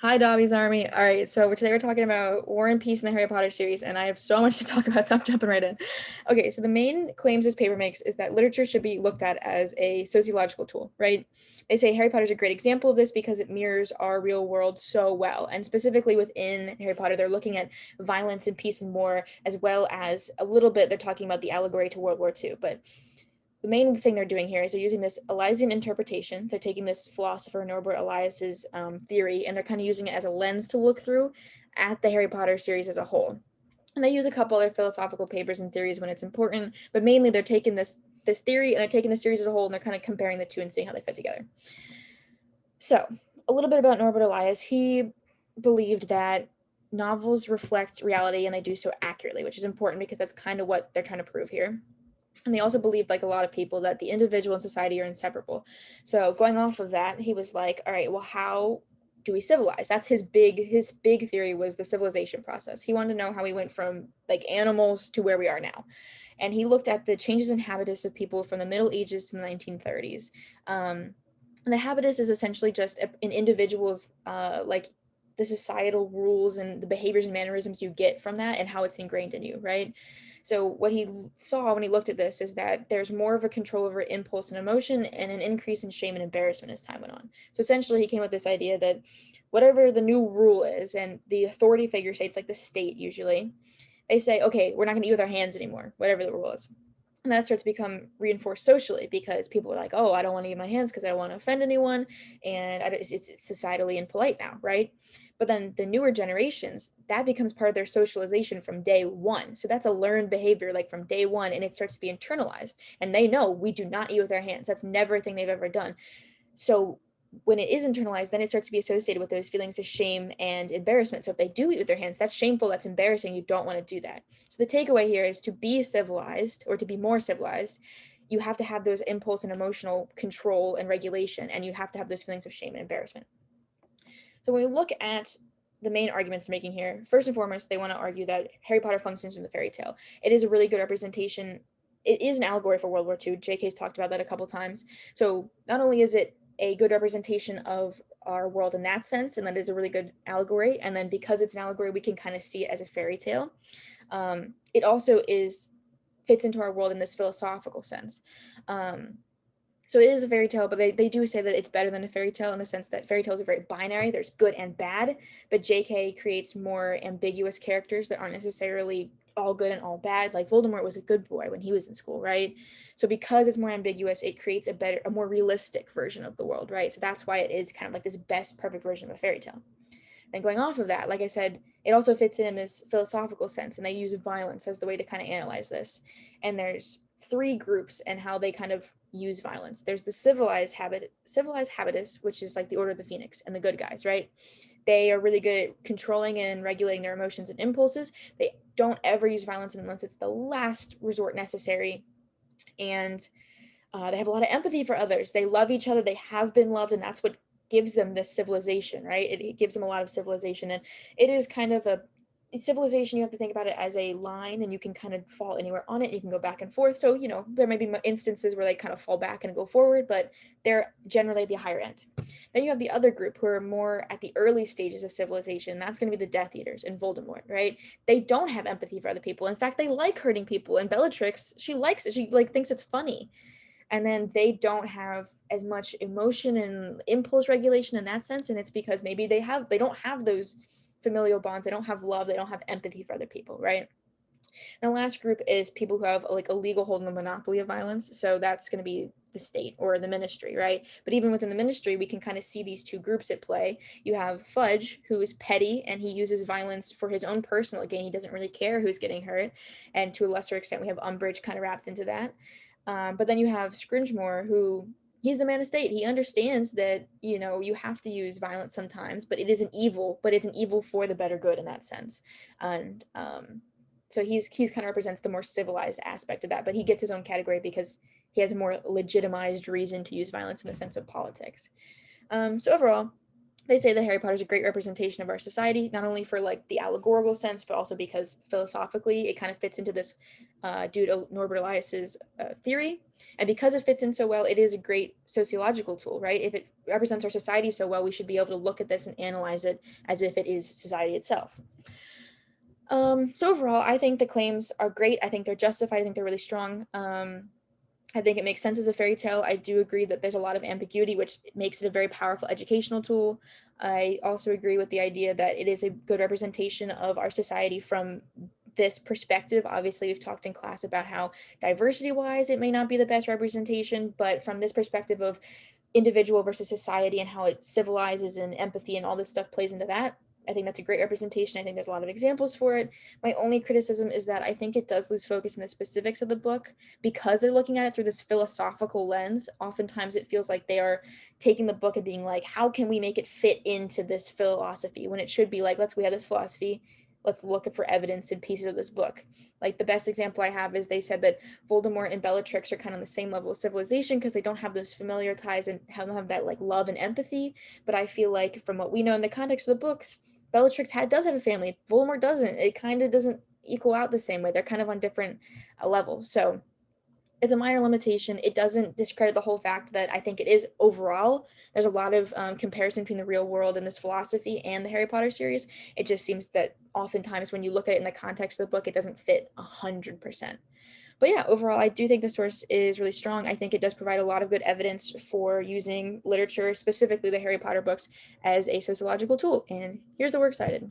Hi, Dobby's Army. All right, so today we're talking about War and Peace in the Harry Potter series, and I have so much to talk about, so I'm jumping right in. Okay, so the main claims this paper makes is that literature should be looked at as a sociological tool, right? They say Harry Potter is a great example of this because it mirrors our real world so well. And specifically within Harry Potter, they're looking at violence and peace and war, as well as a little bit, they're talking about the allegory to World War II. But the main thing they're doing here is they're using this Elysian interpretation. They're taking this philosopher Norbert Elias's theory, and they're kind of using it as a lens to look through at the Harry Potter series as a whole. And they use a couple other philosophical papers and theories when it's important, but mainly they're taking this theory and they're taking the series as a whole and they're kind of comparing the two and seeing how they fit together. So, a little bit about Norbert Elias. He believed that novels reflect reality and they do so accurately, which is important because that's kind of what they're trying to prove here. And they also believed, like a lot of people, that the individual and society are inseparable. So going off of that, he was like, all right, well, how do we civilize? That's his big theory was the civilization process. He wanted to know how we went from like animals to where we are now. And he looked at the changes in habitus of people from the Middle Ages to the 1930s. And the habitus is essentially just an individual's like the societal rules and the behaviors and mannerisms you get from that and how it's ingrained in you, right? So what he saw when he looked at this is that there's more of a control over impulse and emotion and an increase in shame and embarrassment as time went on. So essentially he came with this idea that whatever the new rule is and the authority figure states like the state usually, they say, okay, we're not going to eat with our hands anymore, whatever the rule is. And that starts to become reinforced socially because people are like, oh, I don't want to use my hands because I don't want to offend anyone. And it's societally impolite now, right? But then the newer generations, that becomes part of their socialization from day one. So that's a learned behavior, like from day one, and it starts to be internalized. And they know we do not eat with our hands. That's never a thing they've ever done. So when it is internalized, then it starts to be associated with those feelings of shame and embarrassment. So if they do eat with their hands, that's shameful, that's embarrassing. You don't want to do that. So the takeaway here is to be civilized or to be more civilized, you have to have those impulse and emotional control and regulation, and you have to have those feelings of shame and embarrassment. So when we look at the main arguments they're making here, first and foremost, they want to argue that Harry Potter functions in the fairy tale. It is a really good representation. It is an allegory for World War II. JK's talked about that a couple times. So not only is it a good representation of our world in that sense, and that is a really good allegory, and then because it's an allegory, we can kind of see it as a fairy tale. It also is fits into our world in this philosophical sense. Um, so it is a fairy tale, but they do say that it's better than a fairy tale in the sense that fairy tales are very binary. There's good and bad, but JK creates more ambiguous characters that aren't necessarily all good and all bad. Like Voldemort was a good boy when he was in school, right? So because it's more ambiguous, it creates a more realistic version of the world, right? So that's why it is kind of like this best perfect version of a fairy tale. And going off of that, like I said, it also fits in this philosophical sense, and they use violence as the way to kind of analyze this. And there's three groups and how they kind of use violence. There's the civilized habitus, which is like the Order of the Phoenix and the good guys, right? They are really good at controlling and regulating their emotions and impulses. They don't ever use violence unless it's the last resort necessary. And they have a lot of empathy for others. They love each other. They have been loved, and that's what gives them this civilization, right? It gives them a lot of civilization, and it is kind of a civilization. You have to think about it as a line, and you can kind of fall anywhere on it. You can go back and forth. So there may be instances where they kind of fall back and go forward, but they're generally at the higher end. Then you have the other group who are more at the early stages of civilization. That's going to be the Death Eaters and Voldemort, right? They don't have empathy for other people. In fact, they like hurting people. And Bellatrix, she likes it. She like thinks it's funny, and then they don't have as much emotion and impulse regulation in that sense, and it's because maybe they don't have those familial bonds, they don't have love, they don't have empathy for other people, right? And the last group is people who have like a legal hold on the monopoly of violence, so that's going to be the state or the ministry, right? But even within the ministry, we can kind of see these two groups at play. You have Fudge, who is petty and he uses violence for his own personal gain. He doesn't really care who's getting hurt, and to a lesser extent we have Umbridge kind of wrapped into that. But then you have Scrimgeour, who he's the man of state. He understands that you have to use violence sometimes, but it is an evil, but it's an evil for the better good in that sense. And so he's kind of represents the more civilized aspect of that, but he gets his own category because he has a more legitimized reason to use violence in the sense of politics. So overall, They say that Harry Potter is a great representation of our society, not only for like the allegorical sense, but also because philosophically it kind of fits into this due to Norbert Elias's theory. And because it fits in so well, it is a great sociological tool, right? If it represents our society so well, we should be able to look at this and analyze it as if it is society itself. So overall, I think the claims are great. I think they're justified. I think they're really strong. I think it makes sense as a fairy tale. I do agree that there's a lot of ambiguity, which makes it a very powerful educational tool. I also agree with the idea that it is a good representation of our society from this perspective. Obviously, we've talked in class about how diversity wise, it may not be the best representation, but from this perspective of individual versus society and how it civilizes and empathy and all this stuff plays into that, I think that's a great representation. I think there's a lot of examples for it. My only criticism is that I think it does lose focus in the specifics of the book because they're looking at it through this philosophical lens. Oftentimes it feels like they are taking the book and being like, how can we make it fit into this philosophy? When it should be like, we have this philosophy, let's look for evidence in pieces of this book. Like the best example I have is they said that Voldemort and Bellatrix are kind of on the same level of civilization because they don't have those familiar ties and have that like love and empathy. But I feel like from what we know in the context of the books, Bellatrix does have a family. Voldemort doesn't. It kind of doesn't equal out the same way. They're kind of on different levels. So it's a minor limitation. It doesn't discredit the whole fact that I think it is overall. There's a lot of comparison between the real world and this philosophy and the Harry Potter series. It just seems that oftentimes when you look at it in the context of the book, it doesn't fit 100%. But yeah, overall, I do think the source is really strong. I think it does provide a lot of good evidence for using literature, specifically the Harry Potter books, as a sociological tool. And here's the works cited.